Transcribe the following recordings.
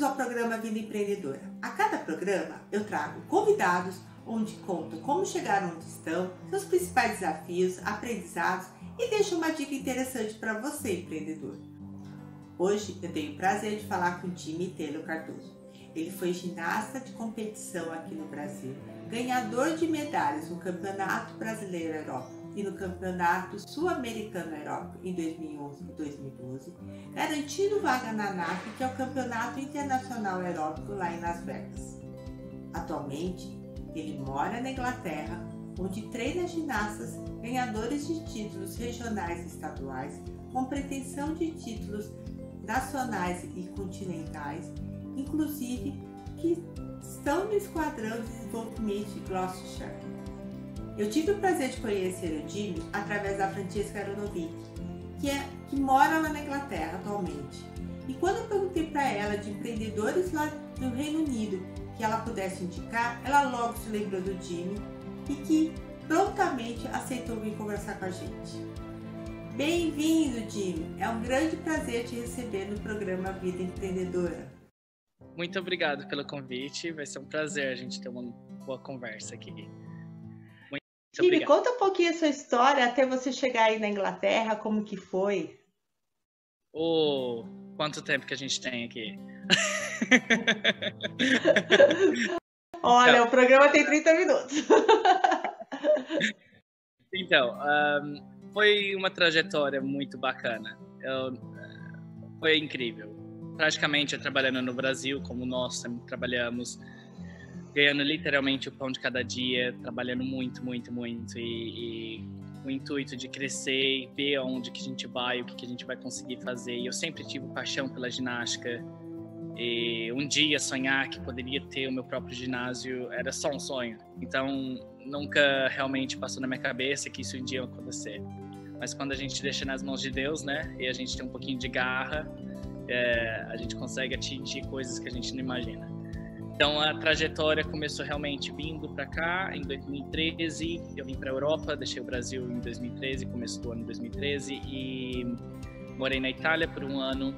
ao programa Vida Empreendedora. A cada programa eu trago convidados onde contam como chegaram onde estão, seus principais desafios, aprendizados e deixo uma dica interessante para você, empreendedor. Hoje eu tenho o prazer de falar com o Jimmy Taylor Cardoso. Ele foi ginasta de competição aqui no Brasil, ganhador de medalhas no Campeonato Brasileiro Aeróbico e no Campeonato Sul-Americano Aeróbico em 2011 e 2012, garantindo vaga na ANAC, que é o Campeonato Internacional Aeróbico lá em Las Vegas. Atualmente, ele mora na Inglaterra, onde treina ginastas ganhadores de títulos regionais e estaduais, com pretensão de títulos nacionais e continentais, inclusive que estão no Esquadrão de Desenvolvimento de Gloucestershire. Eu tive o prazer de conhecer o Jimmy através da Francesca Aronovic, que mora lá na Inglaterra atualmente. E quando eu perguntei para ela de empreendedores lá do Reino Unido que ela pudesse indicar, ela logo se lembrou do Jimmy e que prontamente aceitou vir conversar com a gente. Bem-vindo, Jimmy! É um grande prazer te receber no programa Vida Empreendedora. Muito obrigado pelo convite, vai ser um prazer a gente ter uma boa conversa aqui. Jimmy, conta um pouquinho a sua história até você chegar aí na Inglaterra, como que foi? Quanto tempo que a gente tem aqui? Olha, o programa tem 30 minutos. Então, foi uma trajetória muito bacana. Foi incrível. Praticamente trabalhando no Brasil, como nós trabalhamos, ganhando literalmente o pão de cada dia, trabalhando muito, muito, muito e o intuito de crescer e ver aonde que a gente vai, o que a gente vai conseguir fazer. E eu sempre tive paixão pela ginástica e um dia sonhar que poderia ter o meu próprio ginásio era só um sonho. Então, nunca realmente passou na minha cabeça que isso um dia ia acontecer. Mas quando a gente deixa nas mãos de Deus, né, e a gente tem um pouquinho de garra, a gente consegue atingir coisas que a gente não imagina. Então a trajetória começou realmente vindo para cá em 2013. Eu vim para a Europa, deixei o Brasil em 2013, começo do ano de 2013, e morei na Itália por um ano,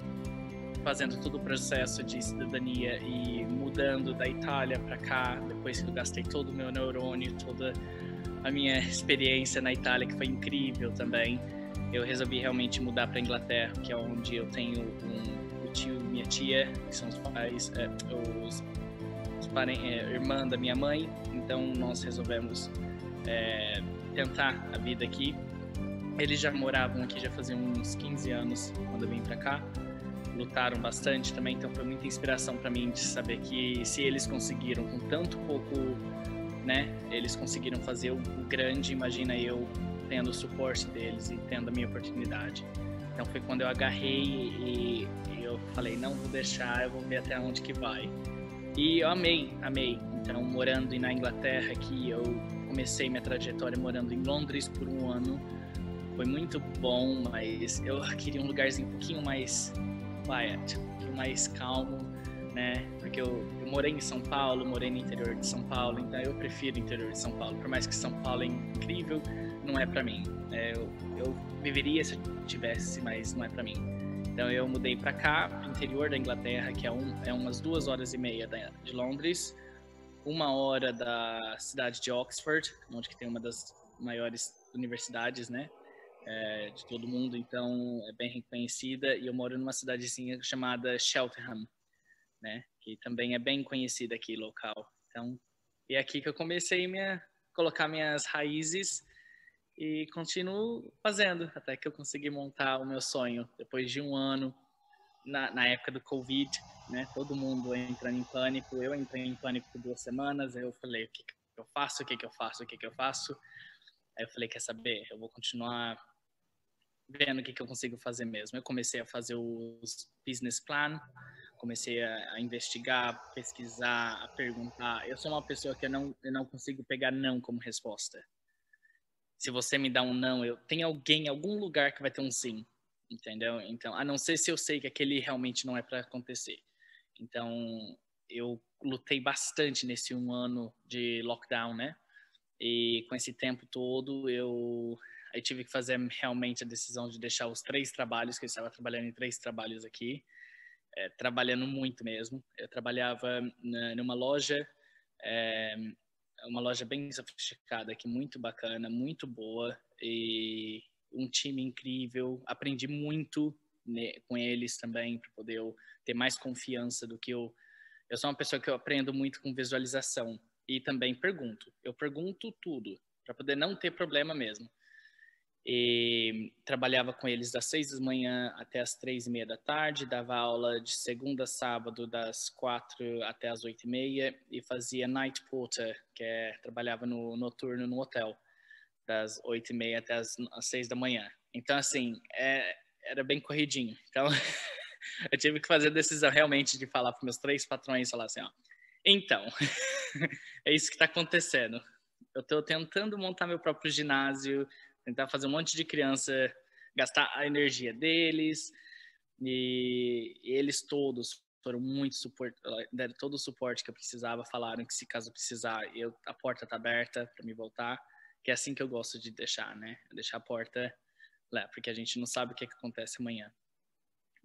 fazendo todo o processo de cidadania e mudando da Itália para cá. Depois que eu gastei todo o meu neurônio, toda a minha experiência na Itália, que foi incrível também, eu resolvi realmente mudar para a Inglaterra, que é onde eu tenho o tio e minha tia, que são os pais, irmã da minha mãe. Então nós resolvemos tentar a vida aqui. Eles já moravam aqui, já faziam uns 15 anos quando eu vim para cá. Lutaram bastante também, então foi muita inspiração para mim de saber que se eles conseguiram com tanto pouco, né, eles conseguiram fazer o grande, imagina eu tendo o suporte deles e tendo a minha oportunidade. Então foi quando eu agarrei e eu falei, não vou deixar, eu vou ver até onde que vai. E eu amei. Então, morando na Inglaterra aqui, eu comecei minha trajetória morando em Londres por um ano. Foi muito bom, mas eu queria um lugarzinho um pouquinho mais quiet, um pouquinho mais calmo, né? Porque eu morei em São Paulo, morei no interior de São Paulo, então eu prefiro o interior de São Paulo. Por mais que São Paulo é incrível, não é pra mim. Eu viveria se eu tivesse, mas não é pra mim. Então eu mudei para cá, pro interior da Inglaterra, que é umas 2h30 de Londres, 1 hora da cidade de Oxford, onde que tem uma das maiores universidades, né, de todo mundo. Então é bem reconhecida, e eu moro numa cidadezinha chamada Cheltenham, né, que também é bem conhecida aqui, local. Então, é aqui que eu comecei a colocar minhas raízes e continuo fazendo, até que eu consegui montar o meu sonho. Depois de um ano, na época do Covid, né, todo mundo entrando em pânico, eu entrei em pânico por 2 semanas, aí eu falei, o que eu faço, o que eu faço? Aí eu falei, quer saber, eu vou continuar vendo o que eu consigo fazer mesmo. Eu comecei a fazer os business plan, comecei a investigar, pesquisar, a perguntar. Eu sou uma pessoa que eu não consigo pegar não como resposta. Se você me dá um não, tem alguém em algum lugar que vai ter um sim, entendeu? Então, a não ser se eu sei que aquele realmente não é para acontecer. Então, eu lutei bastante nesse 1 ano de lockdown, né? E com esse tempo todo, eu tive que fazer realmente a decisão de deixar os 3 trabalhos, que eu estava trabalhando em 3 trabalhos aqui. trabalhando muito mesmo. Eu trabalhava numa loja, uma loja bem sofisticada aqui, muito bacana, muito boa, e um time incrível. Aprendi muito, né, com eles também, para poder eu ter mais confiança do que eu... Eu sou uma pessoa que eu aprendo muito com visualização e também pergunto. Eu pergunto tudo, para poder não ter problema mesmo. E trabalhava com eles das 6 da manhã até as 3:30 da tarde, dava aula de segunda a sábado das 4 até as 8:30 e fazia night porter, trabalhava no noturno no hotel, das 8:30 até as 6 da manhã. Então, assim, era bem corridinho. Então, eu tive que fazer a decisão realmente de falar para meus 3 patrões, falar assim, ó, então, é isso que está acontecendo. Eu estou tentando montar meu próprio ginásio, tentar fazer um monte de criança gastar a energia deles, e eles todos foram muito deram todo o suporte que eu precisava, falaram que se caso precisar, a porta está aberta para me voltar, que é assim que eu gosto de deixar, né? Deixar a porta lá, porque a gente não sabe o que acontece amanhã.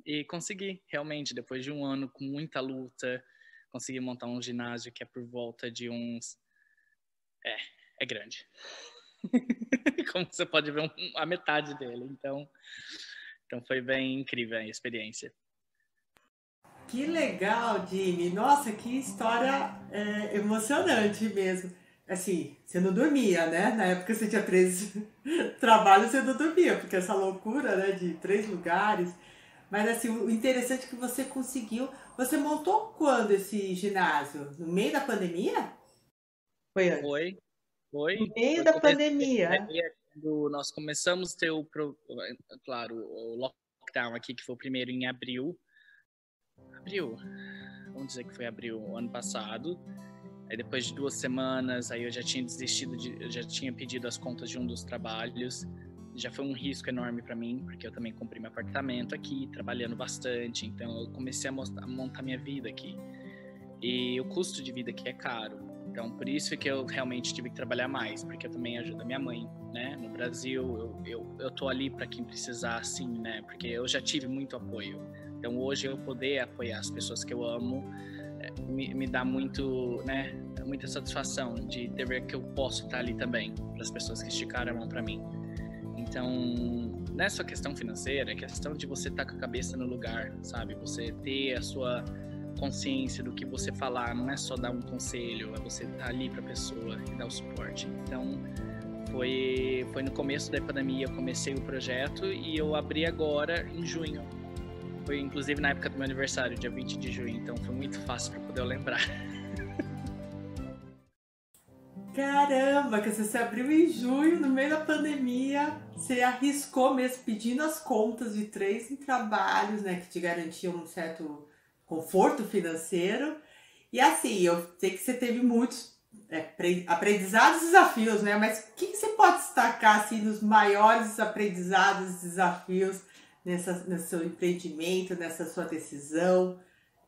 E consegui, realmente, depois de um ano com muita luta, consegui montar um ginásio que é por volta de uns... É grande. Como você pode ver, a metade dele. Então foi bem incrível a experiência. Que legal, Jimmy. Nossa, que história emocionante mesmo. Assim, você não dormia, né? Na época você tinha 13 trabalhos, você não dormia, porque essa loucura, né, de 3 lugares. Mas assim, o interessante é que você conseguiu. Você montou quando esse ginásio? No meio da pandemia? Foi antes? Foi. No meio da pandemia. Quando nós começamos a ter claro, o lockdown aqui, que foi o primeiro em abril, vamos dizer que foi abril ano passado. Aí depois de 2 semanas, aí eu já tinha desistido, eu já tinha pedido as contas de um dos trabalhos. Já foi um risco enorme para mim, porque eu também comprei meu apartamento aqui, trabalhando bastante. Então eu comecei a montar minha vida aqui. E o custo de vida aqui é caro. Então, por isso que eu realmente tive que trabalhar mais, porque eu também ajudo a minha mãe, né? No Brasil, eu tô ali para quem precisar, assim, né? Porque eu já tive muito apoio. Então, hoje, eu poder apoiar as pessoas que eu amo me dá muito, né? Muita satisfação de ver que eu posso estar ali também para as pessoas que esticaram a mão para mim. Então, não é só questão financeira, é questão de você estar com a cabeça no lugar, sabe? Você ter a sua consciência do que você falar, não é só dar um conselho, é você estar ali para a pessoa e dar o suporte. Então, foi no começo da pandemia, eu comecei o projeto e eu abri agora em junho. Foi inclusive na época do meu aniversário, dia 20 de junho, então foi muito fácil para poder eu lembrar. Caramba, que você abriu em junho, no meio da pandemia, você arriscou mesmo pedindo as contas de 3 trabalhos, né, que te garantiam um certo conforto financeiro. E assim, eu sei que você teve muitos aprendizados e desafios, né? Mas o que você pode destacar assim, nos maiores aprendizados e desafios nesse seu empreendimento, nessa sua decisão,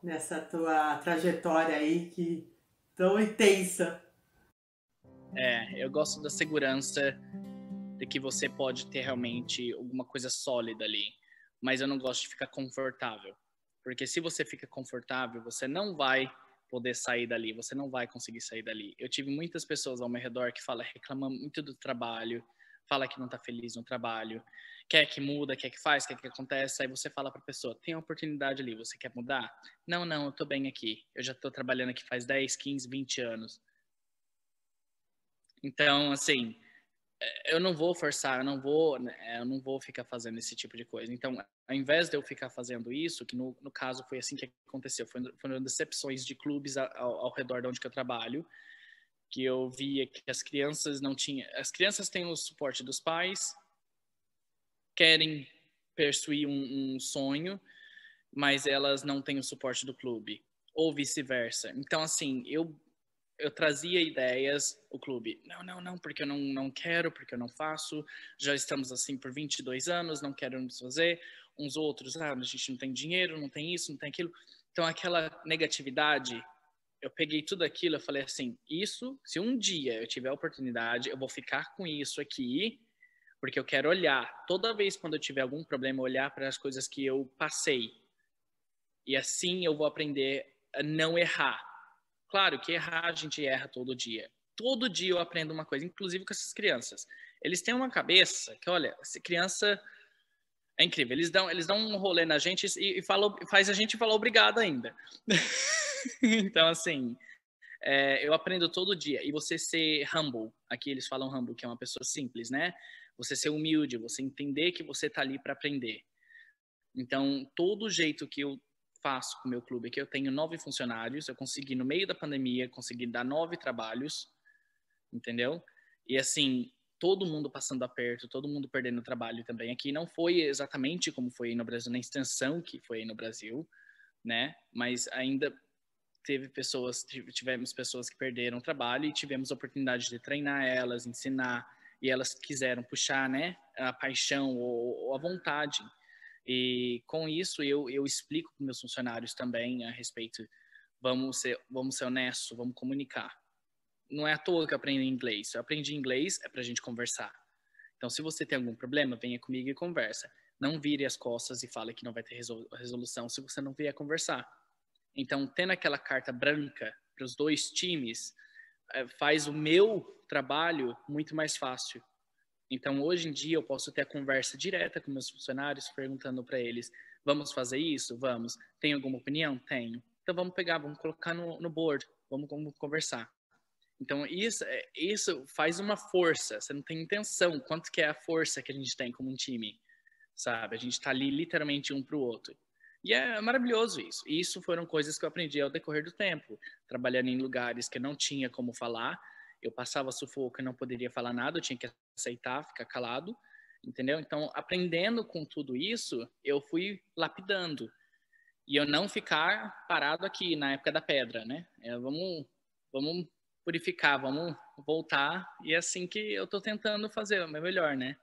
nessa tua trajetória aí que tão intensa? Eu gosto da segurança de que você pode ter realmente alguma coisa sólida ali, mas eu não gosto de ficar confortável. Porque se você fica confortável, você não vai poder sair dali, você não vai conseguir sair dali. Eu tive muitas pessoas ao meu redor que reclamam muito do trabalho, fala que não está feliz no trabalho, quer que muda, quer que faz, quer que aconteça. Aí você fala para a pessoa, tem uma oportunidade ali, você quer mudar? Não, eu estou bem aqui. Eu já estou trabalhando aqui faz 10, 15, 20 anos. Então, assim, eu não vou forçar, eu não vou ficar fazendo esse tipo de coisa. Então, ao invés de eu ficar fazendo isso, que no caso foi assim que aconteceu, foram decepções de clubes ao redor de onde que eu trabalho, que eu via que as crianças não tinham... As crianças têm o suporte dos pais, querem persuir um sonho, mas elas não têm o suporte do clube, ou vice-versa. Então, assim, eu trazia ideias, o clube, não, porque eu não quero, porque eu não faço, já estamos assim por 22 anos, não quero nos fazer, uns outros, a gente não tem dinheiro, não tem isso, não tem aquilo. Então, aquela negatividade, eu peguei tudo aquilo, eu falei assim, isso, se um dia eu tiver a oportunidade, eu vou ficar com isso aqui, porque eu quero olhar, toda vez quando eu tiver algum problema, olhar para as coisas que eu passei. E assim eu vou aprender a não errar. Claro que errar a gente erra todo dia. Todo dia eu aprendo uma coisa, inclusive com essas crianças. Eles têm uma cabeça que, olha, essa criança é incrível. Eles dão um rolê na gente e faz a gente falar obrigado ainda. Então, assim, eu aprendo todo dia. E você ser humble, aqui eles falam humble, que é uma pessoa simples, né? Você ser humilde, você entender que você tá ali para aprender. Então, todo jeito que eu faço com o meu clube é que eu tenho 9 funcionários, eu consegui, no meio da pandemia, conseguir dar 9 trabalhos, entendeu? E assim, todo mundo passando aperto, todo mundo perdendo trabalho também. Aqui não foi exatamente como foi no Brasil, na extensão que foi no Brasil, né? Mas ainda tivemos pessoas que perderam trabalho e tivemos a oportunidade de treinar elas, ensinar, e elas quiseram puxar, né, a paixão ou a vontade. E com isso eu explico para meus funcionários também a respeito, vamos ser honestos, vamos comunicar. Não é à toa que eu aprendi inglês. Eu aprendi inglês é para a gente conversar. Então, se você tem algum problema, venha comigo e conversa. Não vire as costas e fale que não vai ter resolução se você não vier conversar. Então, tendo aquela carta branca para os 2 times, faz o meu trabalho muito mais fácil. Então, hoje em dia, eu posso ter a conversa direta com meus funcionários, perguntando para eles, vamos fazer isso? Vamos. Tem alguma opinião? Tenho. Então, vamos pegar, vamos colocar no board, vamos conversar. Então, isso faz uma força. Você não tem intenção quanto que é a força que a gente tem como um time, sabe? A gente está ali literalmente um para o outro. E é maravilhoso isso. E isso foram coisas que eu aprendi ao decorrer do tempo. Trabalhando em lugares que eu não tinha como falar, eu passava sufoco e não poderia falar nada, eu tinha que aceitar, ficar calado, entendeu? Então, aprendendo com tudo isso, eu fui lapidando. E eu não ficar parado aqui na época da pedra, né? Vamos purificar, vamos voltar. E é assim que eu tô tentando fazer o meu melhor, né?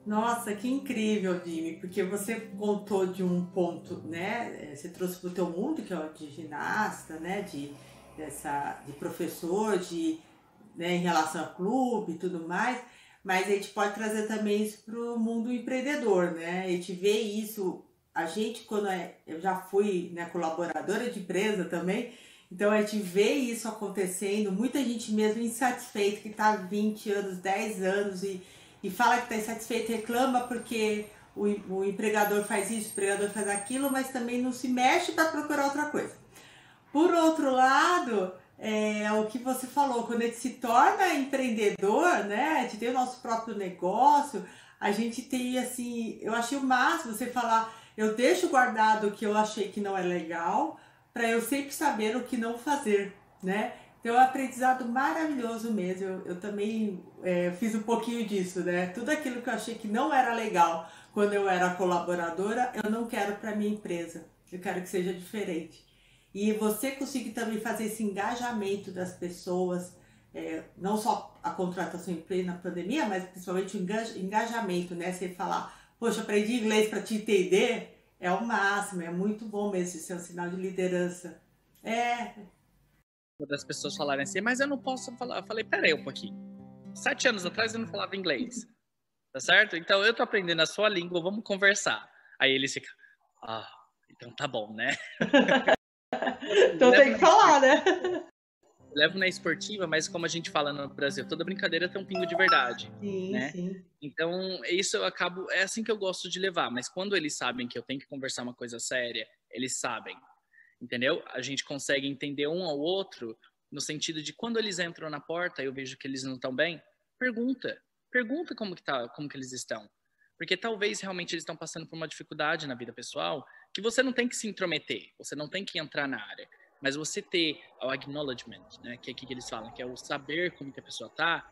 Nossa, que incrível, Jimmy, porque você contou de um ponto, né? Você trouxe para o teu mundo, que é o de ginasta, né? De professor, né, em relação a clube e tudo mais, mas a gente pode trazer também isso para o mundo empreendedor, né? A gente vê isso, a gente quando eu já fui, né, colaboradora de empresa também, então a gente vê isso acontecendo, muita gente mesmo insatisfeita, que está há 20 anos, 10 anos e fala que está insatisfeito, reclama porque o empregador faz isso, o empregador faz aquilo, mas também não se mexe para procurar outra coisa. Por outro lado, o que você falou, quando a gente se torna empreendedor, né, a gente tem o nosso próprio negócio, a gente tem assim, eu achei o máximo você falar, eu deixo guardado o que eu achei que não é legal, para eu sempre saber o que não fazer, né? Então é um aprendizado maravilhoso mesmo. Eu também fiz um pouquinho disso, né? Tudo aquilo que eu achei que não era legal quando eu era colaboradora, eu não quero para minha empresa. Eu quero que seja diferente. E você conseguir também fazer esse engajamento das pessoas, não só a contratação em plena pandemia, mas principalmente o engajamento, né? Você falar, poxa, aprendi inglês para te entender, é o máximo, é muito bom mesmo, isso é um sinal de liderança. Das pessoas falarem assim, mas eu não posso falar. Eu falei, peraí um pouquinho. 7 anos atrás eu não falava inglês, tá certo? Então eu tô aprendendo a sua língua, vamos conversar. Aí eles ficam, então tá bom, né? Então tem que falar, né? Levo na esportiva, mas como a gente fala no Brasil, toda brincadeira tem um pingo de verdade, sim, né? Sim. Então, isso é assim que eu gosto de levar, mas quando eles sabem que eu tenho que conversar uma coisa séria, eles sabem, entendeu? A gente consegue entender um ao outro no sentido de quando eles entram na porta e eu vejo que eles não estão bem, pergunta como que eles estão. Porque talvez realmente eles estão passando por uma dificuldade na vida pessoal que você não tem que se intrometer, você não tem que entrar na área. Mas você ter o acknowledgement, né, que é o que eles falam, que é o saber como que a pessoa tá,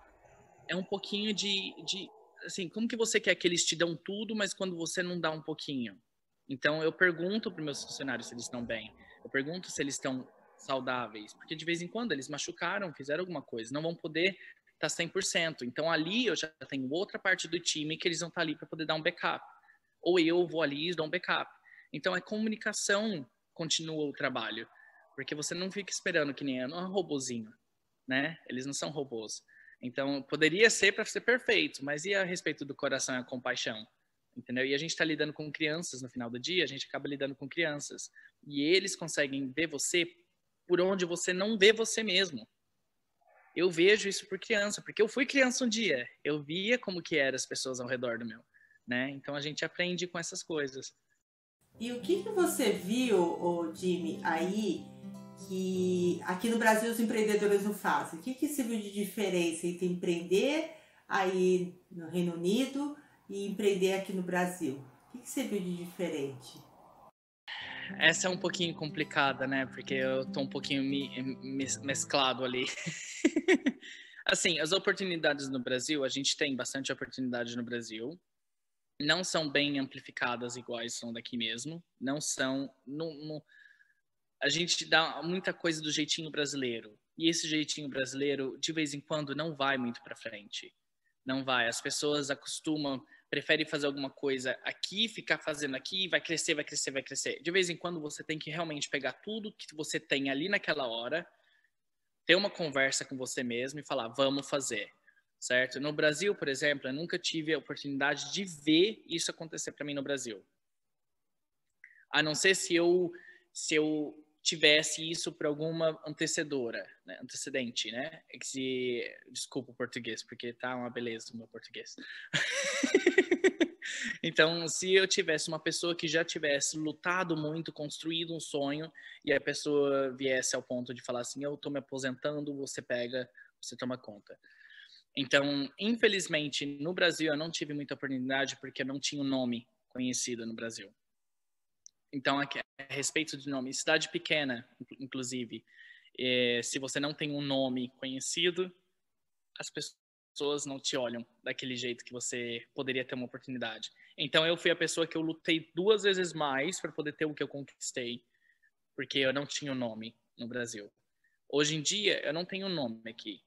é um pouquinho assim, como que você quer que eles te dão tudo, mas quando você não dá um pouquinho? Então, eu pergunto para meus funcionários se eles estão bem, eu pergunto se eles estão saudáveis, porque de vez em quando eles machucaram, fizeram alguma coisa, não vão poder estar 100%. Então, ali eu já tenho outra parte do time que eles vão estar ali para poder dar um backup. Ou eu vou ali e dou um backup. Então, a comunicação continua o trabalho. Porque você não fica esperando que nem um robozinho, né? Eles não são robôs. Então, poderia ser para ser perfeito, mas e a respeito do coração e a compaixão? entendeu? E a gente está lidando com crianças no final do dia, a gente acaba lidando com crianças. E eles conseguem ver você por onde você não vê você mesmo. Eu vejo isso por criança, porque eu fui criança um dia. Eu via como que eram as pessoas ao redor do meu, né? Então a gente aprende com essas coisas. E o que você viu, Jimmy, aí que aqui no Brasil os empreendedores não fazem? O que você viu de diferença entre empreender aí no Reino Unido e empreender aqui no Brasil? O que você viu de diferente? Essa é um pouquinho complicada, né? Porque eu tô um pouquinho mesclado ali. Assim, as oportunidades no Brasil, a gente tem bastante oportunidade no Brasil. Não são bem amplificadas iguais são daqui mesmo. Não são... a gente dá muita coisa do jeitinho brasileiro. E esse jeitinho brasileiro, de vez em quando, não vai muito para frente. Não vai. As pessoas acostumam, preferem fazer alguma coisa aqui, ficar fazendo aqui, vai crescer, vai crescer, vai crescer. De vez em quando, você tem que realmente pegar tudo que você tem ali naquela hora, ter uma conversa com você mesmo e falar, vamos fazer. Certo? No Brasil, por exemplo, eu nunca tive a oportunidade de ver isso acontecer para mim no Brasil. A não ser se eu tivesse isso para alguma antecedente, né? Desculpa o português, porque tá uma beleza o meu português. Então, se eu tivesse uma pessoa que já tivesse lutado muito, construído um sonho, e a pessoa viesse ao ponto de falar assim, eu tô me aposentando, você pega, você toma conta. Então, infelizmente, no Brasil eu não tive muita oportunidade porque eu não tinha um nome conhecido no Brasil. Então, a respeito de nome, cidade pequena, inclusive, se você não tem um nome conhecido, as pessoas não te olham daquele jeito que você poderia ter uma oportunidade. Então, eu fui a pessoa que eu lutei 2 vezes mais para poder ter o que eu conquistei, porque eu não tinha um nome no Brasil. Hoje em dia, eu não tenho um nome aqui,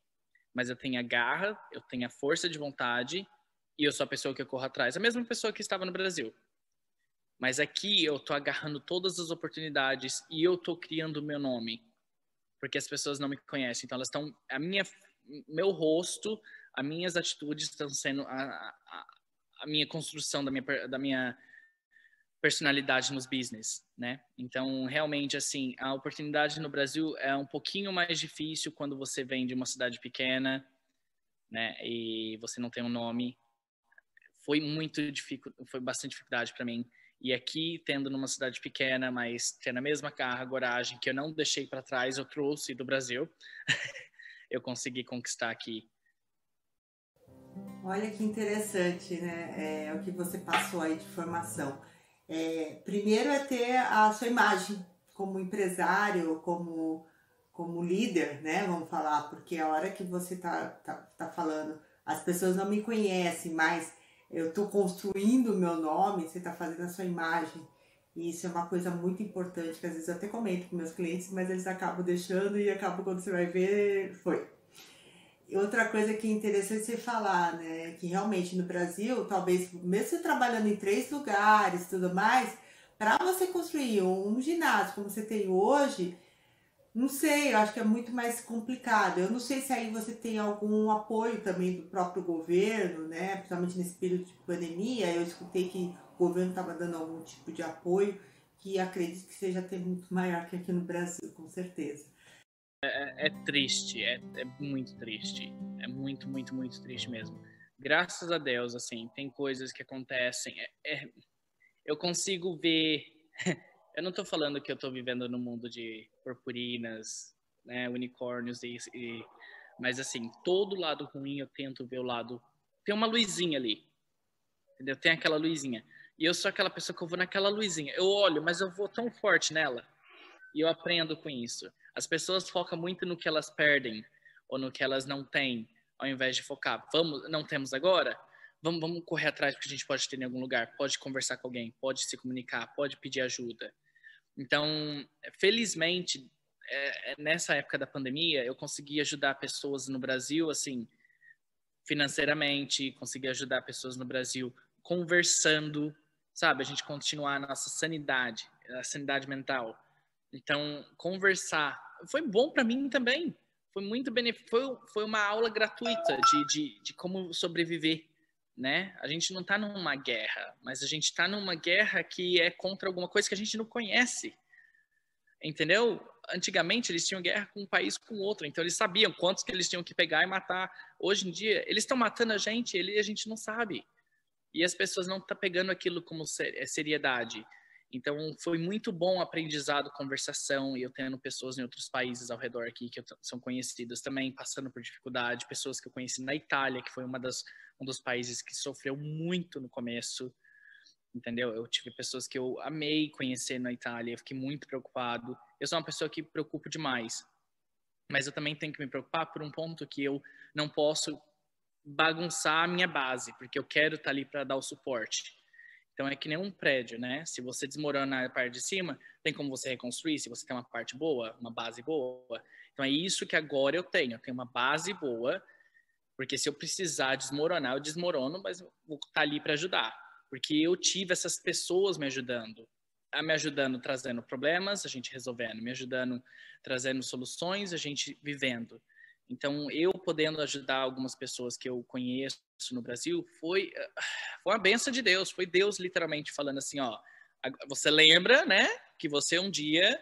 mas eu tenho a garra, eu tenho a força de vontade e eu sou a pessoa que eu corro atrás. A mesma pessoa que estava no Brasil. Mas aqui eu tô agarrando todas as oportunidades e eu tô criando o meu nome. Porque as pessoas não me conhecem. Então elas estão... meu rosto, as minhas atitudes estão sendo a minha construção da minha personalidade nos business, né? Então, realmente, assim, a oportunidade no Brasil é um pouquinho mais difícil quando você vem de uma cidade pequena, né? E você não tem um nome. Foi bastante dificuldade para mim. E aqui, tendo numa cidade pequena, mas tendo a mesma carga, coragem, que eu não deixei para trás, eu trouxe do Brasil, eu consegui conquistar aqui. Olha que interessante, né? O que você passou aí de formação. Primeiro é ter a sua imagem como empresário, como líder, né? Vamos falar, porque a hora que você tá falando, as pessoas não me conhecem, mas eu estou construindo o meu nome, você está fazendo a sua imagem. E isso é uma coisa muito importante, que às vezes eu até comento com meus clientes, mas eles acabam deixando e acabam, quando você vai ver, foi. E outra coisa que é interessante você falar, né, que realmente no Brasil, talvez, mesmo você trabalhando em 3 lugares e tudo mais, para você construir um ginásio como você tem hoje, não sei, eu acho que é muito mais complicado. Eu não sei se aí você tem algum apoio também do próprio governo, né? Principalmente nesse período de pandemia. Eu escutei que o governo estava dando algum tipo de apoio, que acredito que seja até muito maior que aqui no Brasil, com certeza. É triste, é muito triste. É muito, muito, muito triste mesmo. Graças a Deus, assim, tem coisas que acontecem. Eu consigo ver... Eu não tô falando que eu tô vivendo no mundo de purpurinas, né, unicórnios, mas assim, todo lado ruim eu tento ver o lado... Tem uma luzinha ali, entendeu? Tem aquela luzinha. E eu sou aquela pessoa que eu vou naquela luzinha. Eu olho, mas eu vou tão forte nela. E eu aprendo com isso. As pessoas focam muito no que elas perdem ou no que elas não têm, ao invés de focar. Não temos agora? Vamos correr atrás porque a gente pode ter em algum lugar, pode conversar com alguém, pode se comunicar, pode pedir ajuda. Então, felizmente, nessa época da pandemia, eu consegui ajudar pessoas no Brasil, assim, financeiramente, consegui ajudar pessoas no Brasil conversando, sabe? A gente continuar a nossa sanidade, a sanidade mental. Então, conversar foi bom para mim também. Foi muito benéfico. Foi uma aula gratuita de como sobreviver, né? A gente não está numa guerra, mas a gente está numa guerra que é contra alguma coisa que a gente não conhece, entendeu? Antigamente eles tinham guerra com um país com outro, então eles sabiam quantos que eles tinham que pegar e matar. Hoje em dia, eles estão matando a gente e a gente não sabe. E as pessoas não estão pegando aquilo como seriedade. Então, foi muito bom o aprendizado, conversação, e eu tendo pessoas em outros países ao redor aqui que são conhecidas também, passando por dificuldade, pessoas que eu conheci na Itália, que foi um dos países que sofreu muito no começo, entendeu? Eu tive pessoas que eu amei conhecer na Itália, eu fiquei muito preocupado. Eu sou uma pessoa que me preocupo demais, mas eu também tenho que me preocupar por um ponto que eu não posso bagunçar a minha base, porque eu quero estar ali para dar o suporte. Então, é que nem um prédio, né? Se você desmorona a parte de cima, tem como você reconstruir, se você tem uma parte boa, uma base boa. Então, é isso que agora eu tenho. Eu tenho uma base boa, porque se eu precisar desmoronar, eu desmorono, mas eu vou estar ali para ajudar. Porque eu tive essas pessoas me ajudando trazendo problemas, a gente resolvendo, me ajudando trazendo soluções, a gente vivendo. Então, eu podendo ajudar algumas pessoas que eu conheço no Brasil, foi uma benção de Deus. Foi Deus literalmente falando assim, ó, você lembra, né, que você um dia,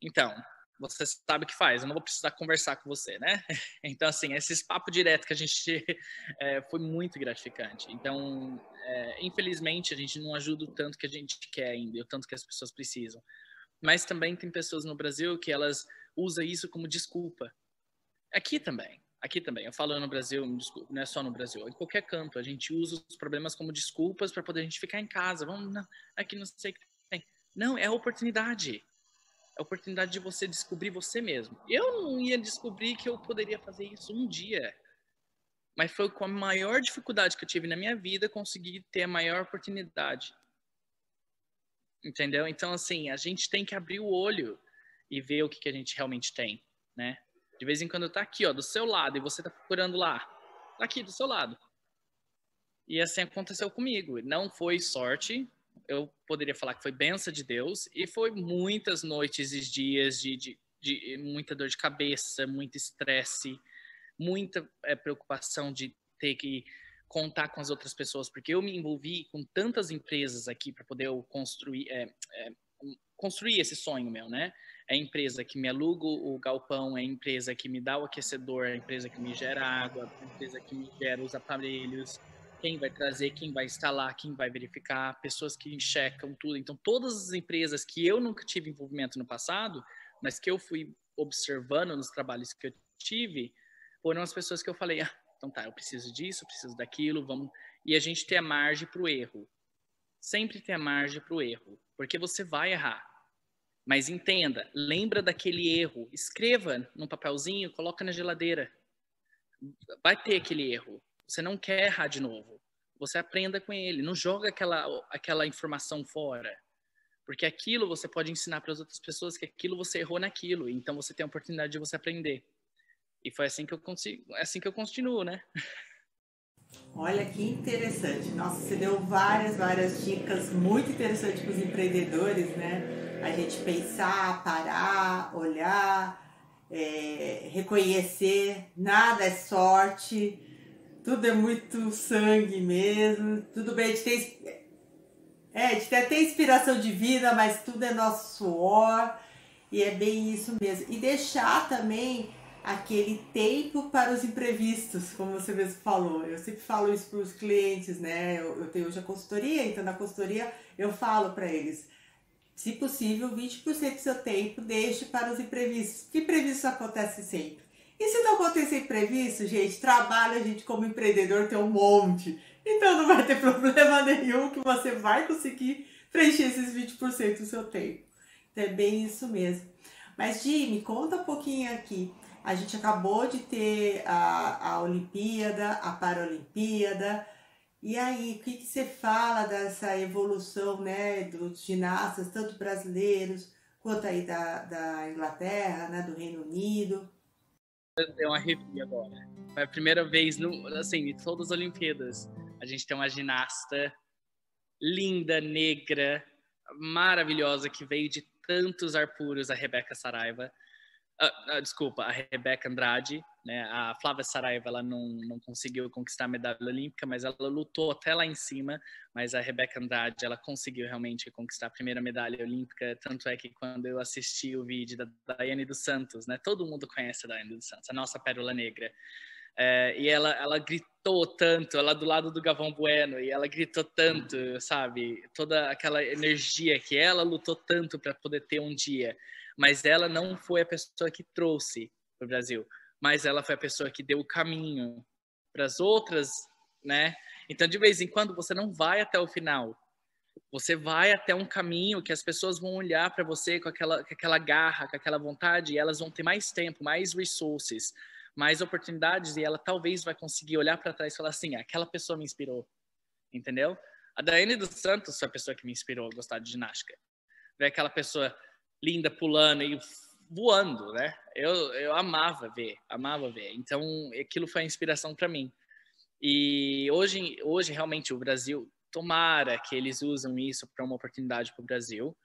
então, você sabe o que faz, eu não vou precisar conversar com você, né? Então, assim, esses papos direto que a gente foi muito gratificante. Então, infelizmente, a gente não ajuda o tanto que a gente quer ainda, o tanto que as pessoas precisam. Mas também tem pessoas no Brasil que elas usam isso como desculpa. Aqui também. Eu falo no Brasil, não é só no Brasil, em qualquer canto. A gente usa os problemas como desculpas para poder a gente ficar em casa. Vamos, não, aqui não sei o que tem. Não, é a oportunidade. É a oportunidade de você descobrir você mesmo. Eu não ia descobrir que eu poderia fazer isso um dia. Mas foi com a maior dificuldade que eu tive na minha vida conseguir ter a maior oportunidade. Entendeu? Então, assim, a gente tem que abrir o olho e ver o que a gente realmente tem, né? De vez em quando tá aqui, ó, do seu lado, e você tá procurando lá. Tá aqui, do seu lado. E assim aconteceu comigo. Não foi sorte, eu poderia falar que foi bênção de Deus, e foi muitas noites e dias de muita dor de cabeça, muito estresse, muita preocupação de ter que contar com as outras pessoas, porque eu me envolvi com tantas empresas aqui para poder construir esse sonho meu, né? É a empresa que me aluga o galpão, é a empresa que me dá o aquecedor, é a empresa que me gera água, é a empresa que me gera os aparelhos, quem vai trazer, quem vai instalar, quem vai verificar, pessoas que checam tudo. Então, todas as empresas que eu nunca tive envolvimento no passado, mas que eu fui observando nos trabalhos que eu tive, foram as pessoas que eu falei, então tá, eu preciso disso, preciso daquilo, vamos... E a gente tem a margem para o erro. Sempre tem a margem para o erro, porque você vai errar. Mas entenda, lembra daquele erro, escreva num papelzinho, coloca na geladeira. Vai ter aquele erro. Você não quer errar de novo. Você aprenda com ele. Não joga aquela informação fora. Porque aquilo você pode ensinar para as outras pessoas que aquilo você errou naquilo. Então você tem a oportunidade de você aprender. E foi assim que eu consigo, assim que eu continuo, né? Olha que interessante. Nossa, você deu várias dicas muito interessantes para os empreendedores, né? A gente pensar, parar, olhar, reconhecer, nada é sorte, tudo é muito sangue mesmo. Tudo bem, a gente tem até inspiração divina, mas tudo é nosso suor, e é bem isso mesmo. E deixar também aquele tempo para os imprevistos, como você mesmo falou. Eu sempre falo isso para os clientes, né? Eu tenho hoje a consultoria, então na consultoria eu falo para eles, se possível, 20% do seu tempo deixe para os imprevistos, porque imprevistos acontecem sempre. E se não acontecer imprevisto, gente, trabalho a gente como empreendedor tem um monte. Então não vai ter problema nenhum que você vai conseguir preencher esses 20% do seu tempo. Então é bem isso mesmo. Mas, Jimmy, conta um pouquinho aqui. A gente acabou de ter a Olimpíada, a Paralimpíada. E aí, o que você fala dessa evolução, né, dos ginastas, tanto brasileiros quanto aí da Inglaterra, né, do Reino Unido? Deu um arrepio agora. Foi a primeira vez, assim, em todas as Olimpíadas, a gente tem uma ginasta linda, negra, maravilhosa, que veio de tantos ar puros, a Rebeca Saraiva. Desculpa, a Rebeca Andrade. né? A Flávia Saraiva, ela não conseguiu conquistar a medalha olímpica, mas ela lutou até lá em cima. Mas a Rebeca Andrade, ela conseguiu realmente conquistar a primeira medalha olímpica. Tanto é que quando eu assisti o vídeo da Daiane dos Santos, né? Todo mundo conhece a Daiane dos Santos, a nossa pérola negra. E ela gritou tanto, ela do lado do Galvão Bueno, e ela gritou tanto, sabe? Toda aquela energia que ela lutou tanto para poder ter um dia. Mas ela não foi a pessoa que trouxe para o Brasil, mas ela foi a pessoa que deu o caminho para as outras, né? Então, de vez em quando, você não vai até o final. Você vai até um caminho que as pessoas vão olhar para você com aquela garra, com aquela vontade, e elas vão ter mais tempo, mais resources, mais oportunidades, e ela talvez vai conseguir olhar para trás e falar assim, aquela pessoa me inspirou, entendeu? A Daiane dos Santos foi a pessoa que me inspirou a gostar de ginástica. Ver aquela pessoa linda pulando e voando, né? Eu amava ver. Então, aquilo foi a inspiração para mim. E hoje realmente o Brasil, tomara que eles usam isso para uma oportunidade para o Brasil,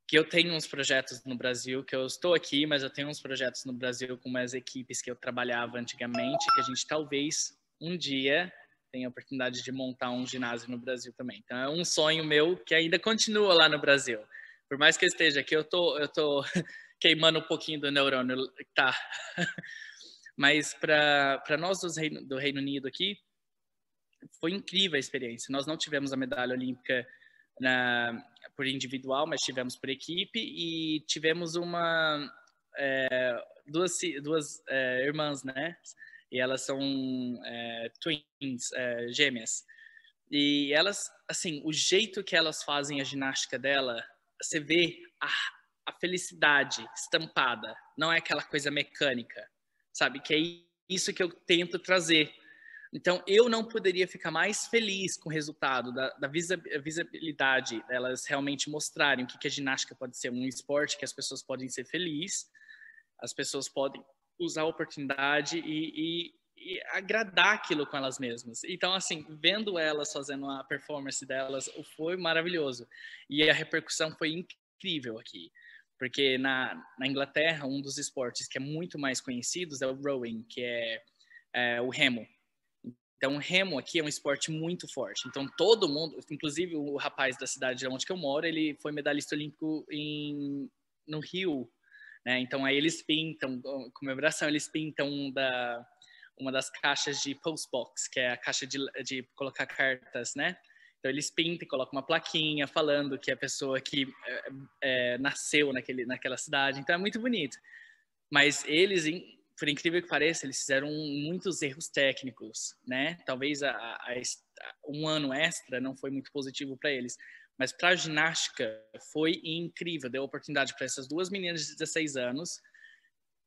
que eu tenho uns projetos no Brasil, que eu estou aqui, mas eu tenho uns projetos no Brasil com umas equipes que eu trabalhava antigamente, que a gente talvez um dia tenha a oportunidade de montar um ginásio no Brasil também. Então é um sonho meu que ainda continua lá no Brasil. Por mais que eu esteja aqui, eu tô queimando um pouquinho do neurônio, tá? Mas para nós do Reino Unido aqui, foi incrível a experiência. Nós não tivemos a medalha olímpica por individual, mas tivemos por equipe, e tivemos duas irmãs, né? E elas são twins, gêmeas. E elas, assim, o jeito que elas fazem a ginástica dela, você vê a felicidade estampada. Não é aquela coisa mecânica, sabe? Que é isso que eu tento trazer. Então, eu não poderia ficar mais feliz com o resultado da visibilidade, delas realmente mostrarem o que a ginástica pode ser um esporte que as pessoas podem ser felizes, as pessoas podem usar a oportunidade e agradar aquilo com elas mesmas. Então, assim, vendo elas fazendo a performance delas, foi maravilhoso. E a repercussão foi incrível aqui. Porque na Inglaterra, um dos esportes que é muito mais conhecidos é o rowing, que é o remo. Então, o remo aqui é um esporte muito forte. Então, todo mundo, inclusive o rapaz da cidade onde que eu moro, ele foi medalhista olímpico no Rio, né? Então, aí eles pintam, comemoração, eles pintam uma das caixas de postbox, que é a caixa de colocar cartas, né? Então, eles pintam e colocam uma plaquinha falando que a pessoa que nasceu naquela cidade. Então, é muito bonito. Mas eles, por incrível que pareça, eles fizeram muitos erros técnicos, né? Talvez um ano extra não foi muito positivo para eles. Mas para a ginástica foi incrível. Deu oportunidade para essas duas meninas de 16 anos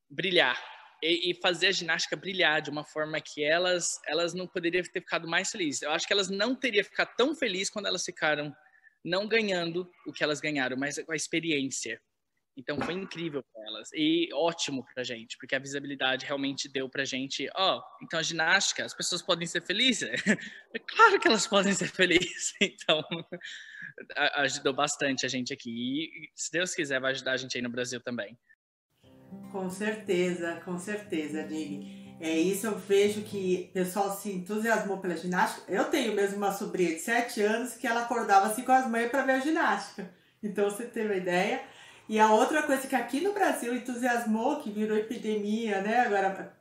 brilhar. E fazer a ginástica brilhar de uma forma que elas não poderiam ter ficado mais felizes. Eu acho que elas não teriam ficado tão felizes quando elas ficaram não ganhando o que elas ganharam, mas com a experiência. Então foi incrível para elas e ótimo para a gente, porque a visibilidade realmente deu para a gente, então a ginástica, as pessoas podem ser felizes? É claro que elas podem ser felizes. Então ajudou bastante a gente aqui e, se Deus quiser, vai ajudar a gente aí no Brasil também. Com certeza, Nini. Isso eu vejo que o pessoal se entusiasmou pela ginástica. Eu tenho mesmo uma sobrinha de 7 anos que ela acordava assim com as mães para ver a ginástica. Então você teve uma ideia. E a outra coisa que aqui no Brasil entusiasmou, que virou epidemia, né? Agora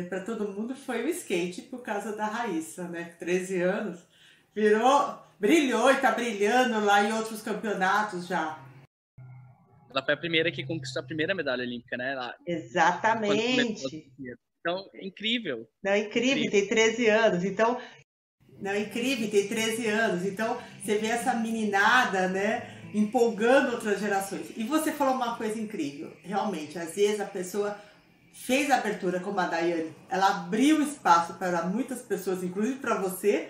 para todo mundo, foi o skate por causa da Raíssa, né? 13 anos, brilhou e tá brilhando lá em outros campeonatos já. Ela foi a primeira que conquistou a primeira medalha olímpica, né? Exatamente. Então, é incrível. Não, incrível, tem 13 anos. Então, tem 13 anos. Então, você vê essa meninada, né? Empolgando outras gerações. E você falou uma coisa incrível. Realmente, às vezes a pessoa fez a abertura como a Daiane. Ela abriu espaço para muitas pessoas, inclusive para você.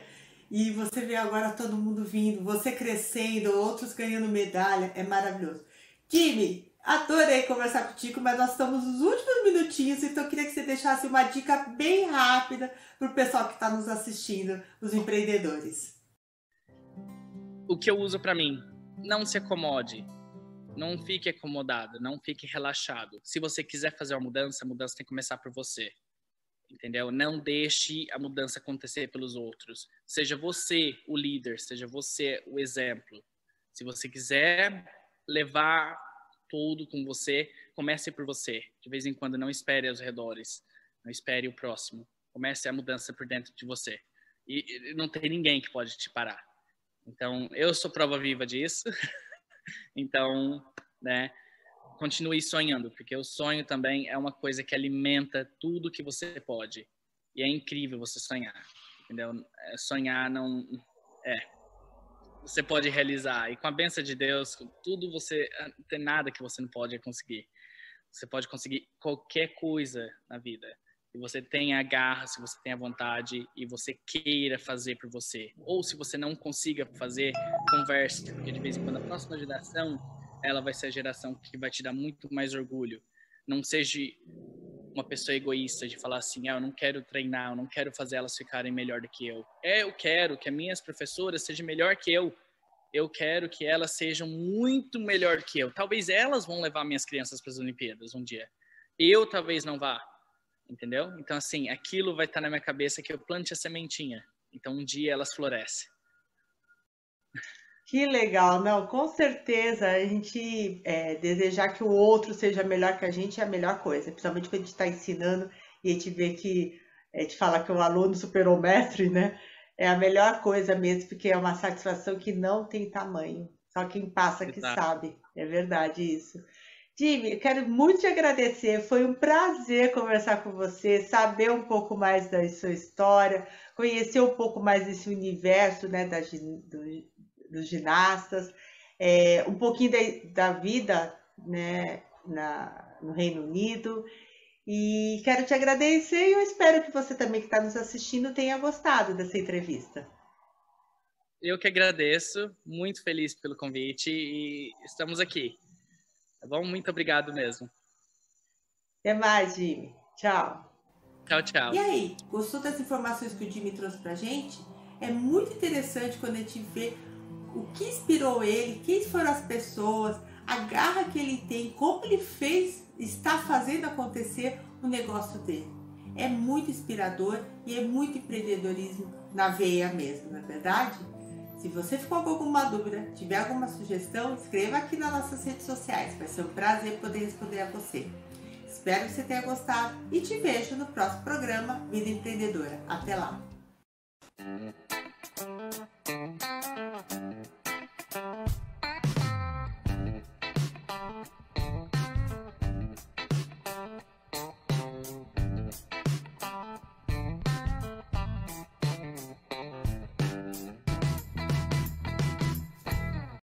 E você vê agora todo mundo vindo, você crescendo, outros ganhando medalha. É maravilhoso. Jimmy, adorei conversar contigo, mas nós estamos nos últimos minutinhos, então eu queria que você deixasse uma dica bem rápida para o pessoal que está nos assistindo, os empreendedores. O que eu uso para mim? Não se acomode, não fique acomodado, não fique relaxado. Se você quiser fazer uma mudança, a mudança tem que começar por você. entendeu? Não deixe a mudança acontecer pelos outros. Seja você o líder, seja você o exemplo. Se você quiser levar tudo com você, comece por você. De vez em quando, não espere aos redores, não espere o próximo. Comece a mudança por dentro de você. E não tem ninguém que pode te parar. Então, eu sou prova viva disso. Então, né, continue sonhando, porque o sonho também é uma coisa que alimenta tudo que você pode. E é incrível você sonhar, entendeu? Sonhar não... Você pode realizar. E com a bênção de Deus, com tudo você... Não tem nada que você não pode conseguir. Você pode conseguir qualquer coisa na vida. Se você tem a garra, se você tem a vontade e você queira fazer por você. Ou se você não consiga fazer, converse. Porque de vez em quando a próxima geração, ela vai ser a geração que vai te dar muito mais orgulho. Não seja uma pessoa egoísta de falar assim, eu não quero treinar, eu não quero fazer elas ficarem melhor do que eu. Eu quero que as minhas professoras sejam melhor que eu. Eu quero que elas sejam muito melhor que eu. Talvez elas vão levar minhas crianças para as Olimpíadas um dia. Eu talvez não vá, entendeu? Então, assim, aquilo vai estar na minha cabeça que eu plante a sementinha. Então, um dia elas florescem. Que legal, não, com certeza a gente desejar que o outro seja melhor que a gente é a melhor coisa, principalmente quando a gente está ensinando e a gente vê que, a gente fala que o aluno superou o mestre, né? É a melhor coisa mesmo, porque é uma satisfação que não tem tamanho, só quem passa que Exato. sabe, é verdade isso. Jimmy, eu quero muito te agradecer, foi um prazer conversar com você, saber um pouco mais da sua história, conhecer um pouco mais desse universo, né, dos ginastas, um pouquinho da vida, né, no Reino Unido. E quero te agradecer e eu espero que você também que está nos assistindo tenha gostado dessa entrevista. Eu que agradeço, muito feliz pelo convite e estamos aqui. Tá bom? Muito obrigado mesmo. Até mais, Jimmy. Tchau. Tchau, tchau. E aí, gostou das informações que o Jimmy trouxe pra gente? É muito interessante quando a gente vê o que inspirou ele, quem foram as pessoas, a garra que ele tem, como ele está fazendo acontecer o negócio dele. É muito inspirador e é muito empreendedorismo na veia mesmo, não é verdade? Se você ficou com alguma dúvida, tiver alguma sugestão, escreva aqui nas nossas redes sociais. Vai ser um prazer poder responder a você. Espero que você tenha gostado e te vejo no próximo programa Vida Empreendedora. Até lá!